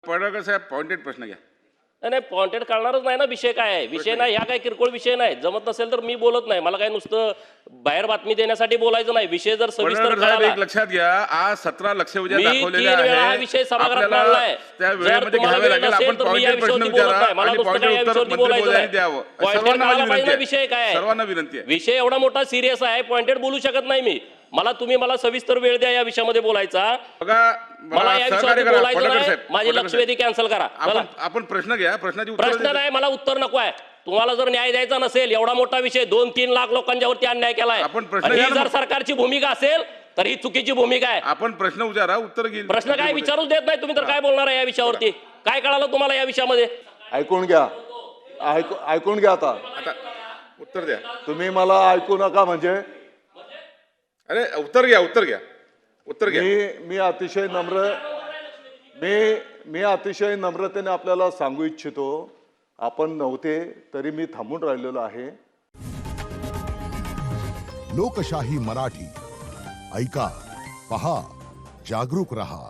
पडळकर साहेब pointed प्रश्न घ्या. नाही पॉइंटेड कळणारच नाही ना विषय काय आहे. विषय नाही, ह्या काही किरकोळ विषय नाही. जमत नसेल तर मी बोलत नाही. मला काय नुसतं बाहेर बातमी देण्यासाठी बोलायचं नाही. विषय जर सविस्तर पडळकर साहेब कळाला, एक लक्षात घ्या, आज 17 लक्षवेधी मी दाखवलेले 3 वेळा हा आहे. विषय सभागृहात आपल्याला मांडलाय. त्या जर वेळेमध्ये तुम्हाला घ्यावे वेळ लागेल. नसेल आपण तर मी या पॉइंटेड प्रश्न विषयावरती बोलत विचारा नाही. मला आणि नुसतं काय पॉइंटेड या उत्तर विषयावरती मंत्री बोलायचं महोदयांनी नाही. द्यावं. पॉइंटेड सर्वांना कळायला माझी पाहिजे ना विनंती विषय काय आहे. आहे. सर्वांना विनंती आहे. विषय एवढा मोठा सिरियस आहे, पॉइंटेड बोलू शकत नाही मी. तुम्ही मला सविस्तर वेळ द्या या विषयामध्ये बोलायचा. बघा मला या सहकार्य विषयावरती करा. बोलायचं पडळकर नाही. साहेब, माझी पडळकर लक्षवेधी कॅन्सल करा. चला. आपण प्रश्न घ्या, प्रश्नाची उत्तर प्रश्न नाही, मला उत्तर नको आहे. तुम्हाला जर न्याय द्यायचा नसेल, एवढा मोठा विषय 2-3 लाख लोकांच्यावरती अन्याय केलाय, आपण प्रश्न ही घ्या ना जर मग. सरकारची भूमिका असेल तर ही चुकीची भूमिका आहे. आपण प्रश्न विचारा, उत्तर घेईल. प्रश्न काय विचारूच देत नाही तुम्ही, तर काय बोलणार आहे या विषयावरती? काय कळालं तुम्हाला या विषयामध्ये? ऐकून घ्या, ऐकून घ्या. आता उत्तर द्या. तुम्ही मला ऐकू नका म्हणजे अरे उत्तर घ्या, उत्तर घ्या, उत्तर घ्या. मी अतिशय अतिशय नम्रतेने आपल्याला सांगू इच्छितो, आपण नव्हते तरी मी थांबून राहिलेलो आहे. लोकशाही मराठी ऐका, पहा, जागरूक रहा.